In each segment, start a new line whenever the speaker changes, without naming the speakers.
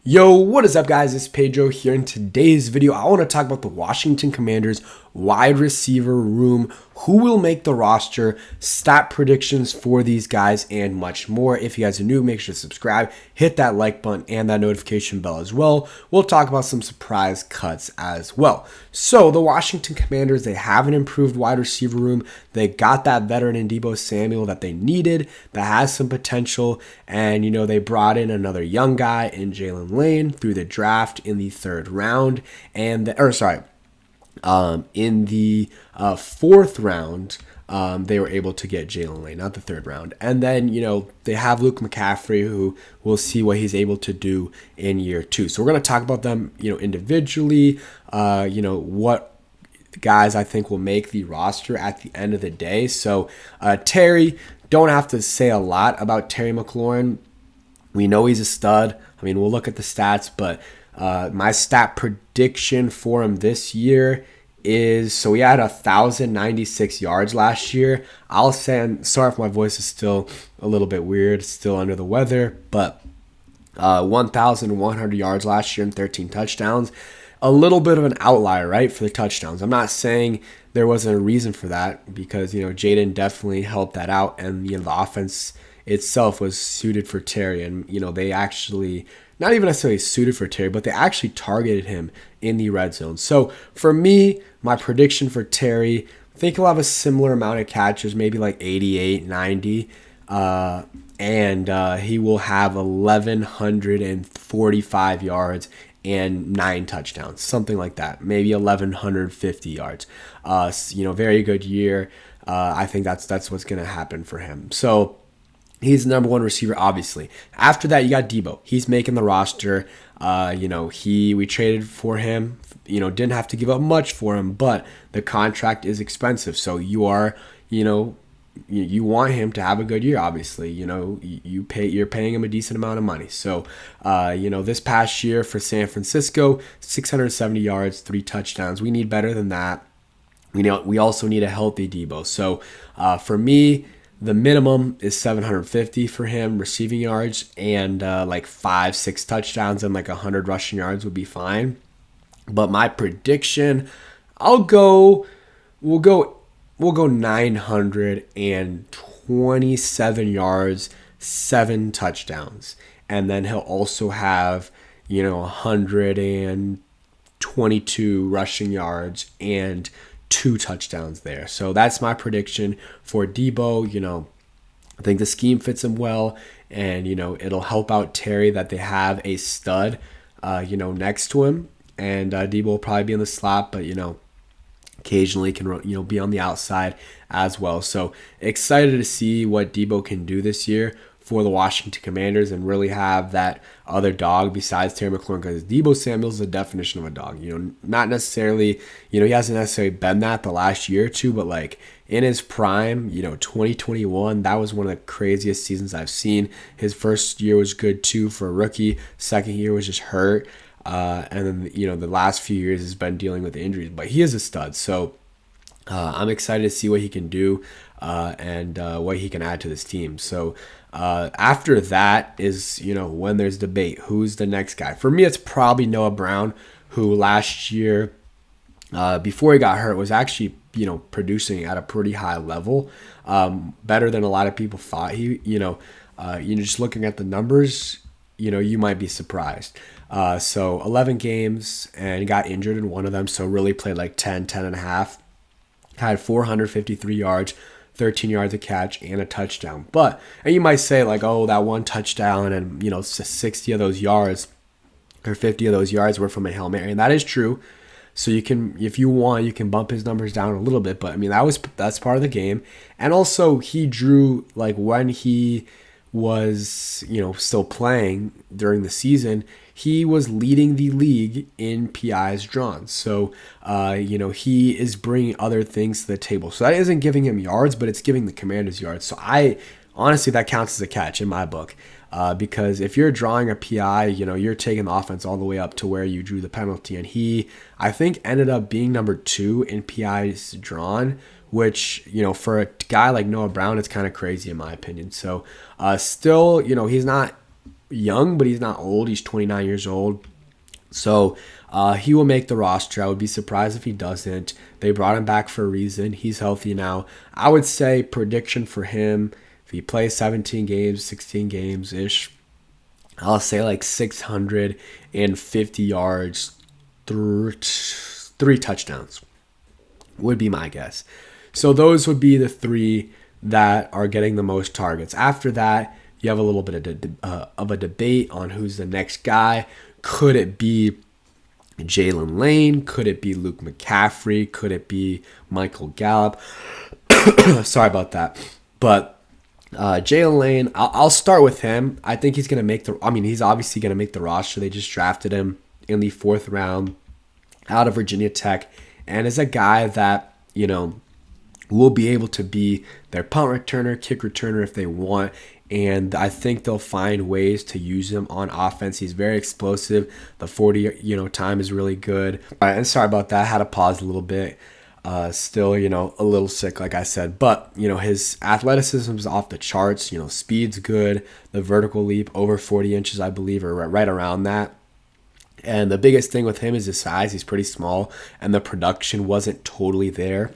Yo, what is up guys? It's Pedro here. In today's video, I want to talk about the Washington Commanders wide receiver room, who will make the roster, stat predictions for these guys, and much more. If you guys are new, make sure to subscribe, hit that like button and that notification bell as well. We'll talk about some surprise cuts as well. So the Washington Commanders, they have an improved wide receiver room. They got that veteran in Deebo Samuel that they needed, that has some potential, and they brought in another young guy in Jaylen Lane through the draft in the third round, in the fourth round, they were able to get Jaylen Lane, not the third round. And then, they have Luke McAffrey, who we'll see what he's able to do in year two. So we're going to talk about them, individually, what guys I think will make the roster at the end of the day. So Terry, don't have to say a lot about Terry McLaurin. We know he's a stud. I mean, we'll look at the stats, but my stat prediction for him this year is, so he had 1,096 yards last year. I'll say, and sorry if my voice is still a little bit weird, still under the weather, but 1,100 yards last year and 13 touchdowns. A little bit of an outlier, right, for the touchdowns. I'm not saying there wasn't a reason for that, because, Jaden definitely helped that out, and, the offense itself was suited for Terry, and, they actually, not even necessarily suited for Terry, but they actually targeted him in the red zone. So for me, my prediction for Terry, I think he'll have a similar amount of catches, maybe like 88, 90, and he will have 1,145 yards and 9 touchdowns, something like that, maybe 1,150 yards. Very good year. I think that's what's going to happen for him. So he's the number one receiver, obviously. After that, you got Deebo. He's making the roster. We traded for him. Didn't have to give up much for him, but the contract is expensive. So you are, you want him to have a good year, obviously. You're paying him a decent amount of money. So, this past year for San Francisco, 670 yards, 3 touchdowns. We need better than that. We also need a healthy Deebo. So, for me, the minimum is 750 for him receiving yards, and 5-6 touchdowns and 100 rushing yards would be fine. But my prediction, we'll go 927 yards, 7 touchdowns. And then he'll also have, 122 rushing yards and 2 touchdowns there. So that's my prediction for Deebo. I think the scheme fits him well, and, it'll help out Terry that they have a stud, next to him. And Deebo will probably be in the slot, but, occasionally can be on the outside as well. So excited to see what Deebo can do this year for the Washington Commanders and really have that other dog besides Terry McLaurin, because Deebo Samuel is the definition of a dog. Not necessarily, he hasn't necessarily been that the last year or two, but in his prime, 2021, that was one of the craziest seasons I've seen. His first year was good too for a rookie. Second year was just hurt. And then, the last few years has been dealing with injuries, but he is a stud. So I'm excited to see what he can do and what he can add to this team. So after that is, when there's debate, who's the next guy? For me, it's probably Noah Brown, who last year, before he got hurt, was actually, producing at a pretty high level, better than a lot of people thought. He, just looking at the numbers, you might be surprised. So 11 games, and he got injured in one of them, so really played 10 and a half. Had 453 yards, 13 yards a catch, and a touchdown. And you might say, oh, that one touchdown and, 60 of those yards or 50 of those yards were from a Hail Mary. And that is true. So you can, if you want, you can bump his numbers down a little bit. But, that's part of the game. And also, he drew, when he was, still playing during the season, he was leading the league in PIs drawn. So, he is bringing other things to the table. So that isn't giving him yards, but it's giving the Commanders yards. So honestly, that counts as a catch in my book. Because if you're drawing a PI, you're taking the offense all the way up to where you drew the penalty. And he, I think, ended up being number 2 in PIs drawn, which, for a guy like Noah Brown, it's kind of crazy in my opinion. So still, he's not young, but he's not old. He's 29 years old. So he will make the roster. I would be surprised if he doesn't. They brought him back for a reason. He's healthy now. I would say prediction for him, if he plays 17 games, 16 games-ish, I'll say like 650 yards, three touchdowns would be my guess. So those would be the three that are getting the most targets. After that, you have a little bit of a debate on who's the next guy. Could it be Jaylen Lane? Could it be Luke McAffrey? Could it be Michael Gallup? Sorry about that. But Jaylen Lane, I'll start with him. I think he's going to he's obviously going to make the roster. They just drafted him in the 4th round out of Virginia Tech. And is a guy that, will be able to be their punt returner, kick returner if they want. And I think they'll find ways to use him on offense. He's very explosive. The 40, time is really good. All right, and sorry about that. I had to pause a little bit. Still, a little sick, like I said. But, his athleticism is off the charts. Speed's good. The vertical leap, over 40 inches, I believe, or right around that. And the biggest thing with him is his size. He's pretty small. And the production wasn't totally there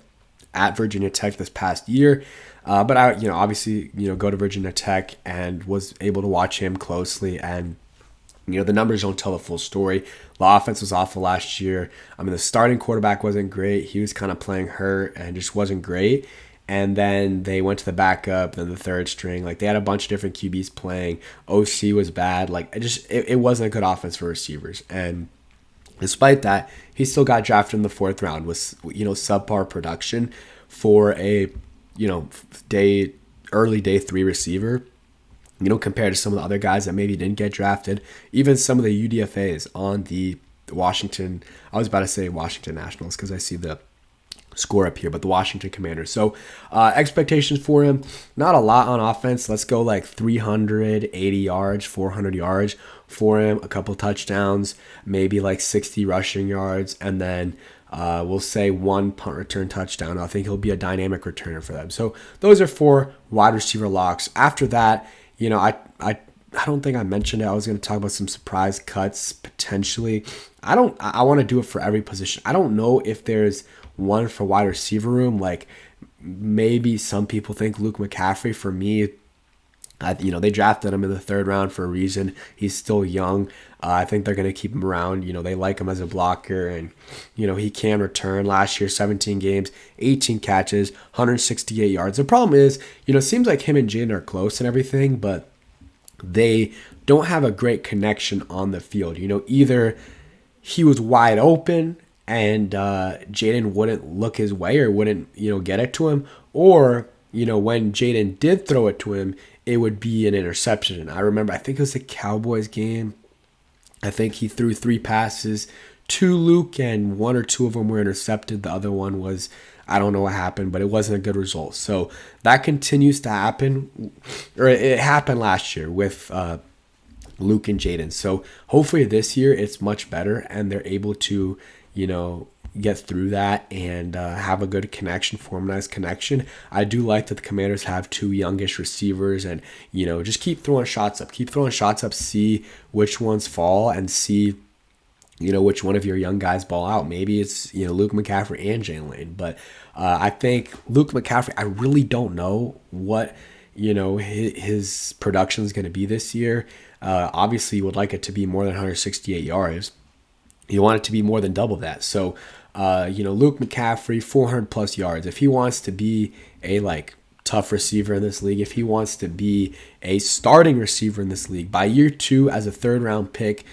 at Virginia Tech this past year. But I, obviously, go to Virginia Tech and was able to watch him closely. And, the numbers don't tell the full story. The offense was awful last year. The starting quarterback wasn't great. He was kind of playing hurt and just wasn't great. And then they went to the backup, then the third string. Like, they had a bunch of different QBs playing. OC was bad. Like, it wasn't a good offense for receivers. And despite that, he still got drafted in the 4th round with, subpar production for a, early day 3 receiver, compared to some of the other guys that maybe didn't get drafted. Even some of the UDFAs on the Washington, I was about to say Washington Nationals because I see the score up here, but the Washington Commanders. So expectations for him, not a lot on offense. Let's go like 380 yards, 400 yards for him, a couple touchdowns, maybe like 60 rushing yards, and then we'll say 1 punt return touchdown. I think he'll be a dynamic returner for them. So those are 4 wide receiver locks. After that, I don't think I mentioned it. I was going to talk about some surprise cuts potentially. I want to do it for every position. I don't know if there's one for wide receiver room. Like, maybe some people think Luke McAffrey. For me, they drafted him in the 3rd round for a reason. He's still young. I think they're going to keep him around. They like him as a blocker, and, he can return. Last year, 17 games, 18 catches, 168 yards. The problem is, it seems like him and Jayden are close and everything, but they don't have a great connection on the field. Either he was wide open and Jayden wouldn't look his way or wouldn't, get it to him, or, when Jayden did throw it to him, it would be an interception. I remember, I think it was a Cowboys game. I think he threw 3 passes to Luke, and 1 or 2 of them were intercepted. The other one was, I don't know what happened, but it wasn't a good result. So that continues to happen, or it happened last year with Luke and Jayden. So hopefully this year it's much better, and they're able to, get through that and have a good connection, form a nice connection. I do like that the Commanders have 2 youngish receivers, and just keep throwing shots up, see which ones fall, and see which one of your young guys ball out. Maybe it's Luke McCaffrey and Jaylen Lane, but I think Luke McCaffrey, I really don't know what his production is going to be this year. Obviously, you would like it to be more than 168 yards. You want it to be more than double that. So, Luke McCaffrey, 400 plus yards. If he wants to be a tough receiver in this league, if he wants to be a starting receiver in this league, by year 2 as a 3rd round pick,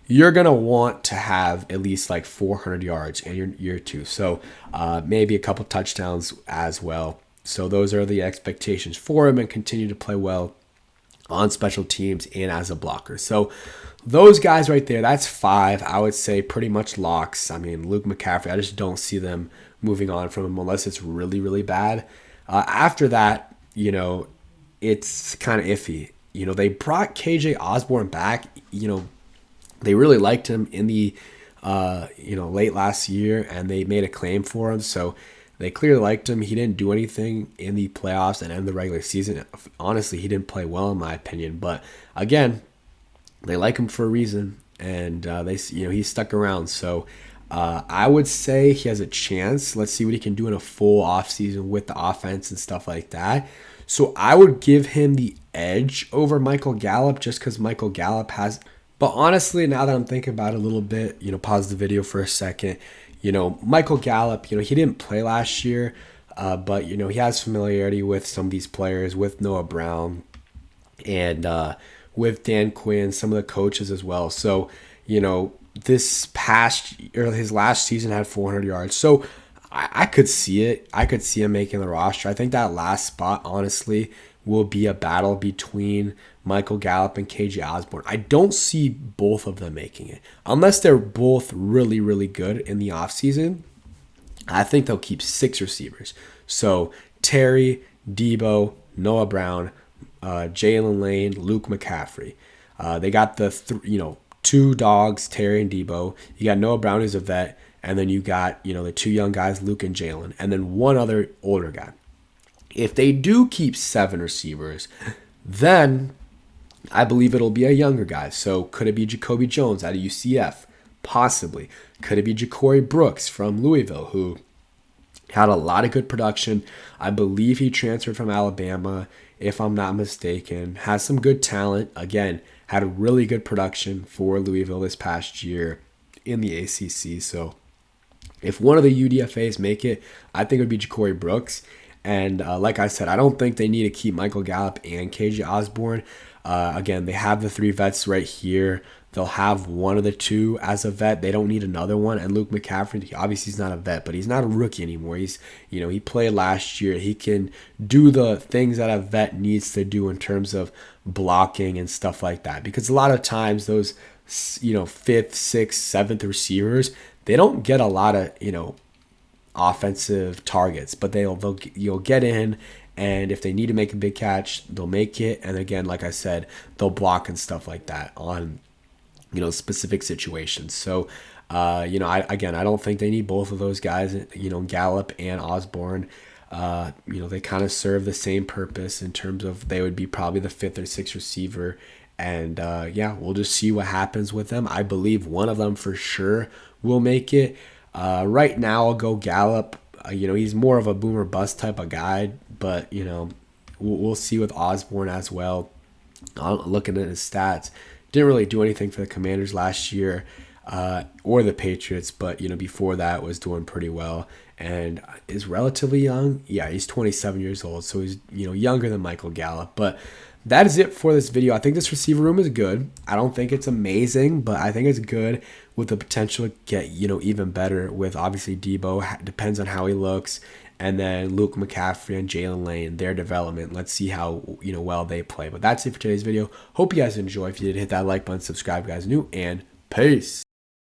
you're going to want to have at least 400 yards in your year 2. So maybe a couple touchdowns as well. So those are the expectations for him, and continue to play well on special teams and as a blocker. So those guys right there, that's 5. I would say pretty much locks. Luke McCaffrey, I just don't see them moving on from him unless it's really, really bad. After that, it's kind of iffy. They brought KJ Osborne back. They really liked him in the, late last year, and they made a claim for him. So they clearly liked him. He didn't do anything in the playoffs and in the regular season. Honestly, he didn't play well in my opinion. But again, they like him for a reason, and he's stuck around. So I would say he has a chance. Let's see what he can do in a full offseason with the offense and stuff like that. So I would give him the edge over Michael Gallup just because Michael Gallup has. But honestly, now that I'm thinking about it a little bit, pause the video for a second. Michael Gallup, he didn't play last year, but he has familiarity with some of these players, with Noah Brown, and with Dan Quinn, some of the coaches as well. So, this past or his last season had 400 yards. So I could see it. I could see him making the roster. I think that last spot, honestly, will be a battle between Michael Gallup and KJ Osborne. I don't see both of them making it. Unless they're both really, really good in the offseason, I think they'll keep 6 receivers. So Terry, Deebo, Noah Brown, Jaylen Lane, Luke McCaffrey. They got the 2 dogs, Terry and Deebo. You got Noah Brown, who's a vet, and then you got the 2 young guys, Luke and Jaylen, and then 1 other older guy. If they do keep 7 receivers, then I believe it'll be a younger guy. So could it be Jacoby Jones out of UCF? Possibly. Could it be Ja'Cory Brooks from Louisville, who had a lot of good production? I believe he transferred from Alabama, if I'm not mistaken. Has some good talent. Again, had a really good production for Louisville this past year in the ACC. So if one of the UDFAs make it, I think it would be Ja'Cory Brooks. And like I said, I don't think they need to keep Michael Gallup and KJ Osborne. Again, they have the 3 vets right here. They'll have one of the 2 as a vet. They don't need another one. And Luke McCaffrey, obviously he's not a vet, but he's not a rookie anymore. He played last year. He can do the things that a vet needs to do in terms of blocking and stuff like that. Because a lot of times those, 5th, 6th, 7th receivers, they don't get a lot of, offensive targets, but you'll get in, and if they need to make a big catch, they'll make it. And again, like I said, they'll block and stuff like that on specific situations. So I don't think they need both of those guys, Gallup and Osborne. They kind of serve the same purpose in terms of they would be probably the 5th or 6th receiver. And we'll just see what happens with them. I believe one of them for sure will make it. Right now, I'll go Gallup. He's more of a boomer bust type of guy, but we'll see with Osborne as well. Looking at his stats, didn't really do anything for the Commanders last year or the Patriots, but before that was doing pretty well and is relatively young. Yeah, he's 27 years old, so he's younger than Michael Gallup. But that is it for this video. I think this receiver room is good. I don't think it's amazing, but I think it's good with the potential to get, even better with obviously Deebo. Depends on how he looks. And then Luke McCaffrey and Jaylen Lane, their development. Let's see how, well they play. But that's it for today's video. Hope you guys enjoy. If you did, hit that like button, subscribe, guys, new, and peace.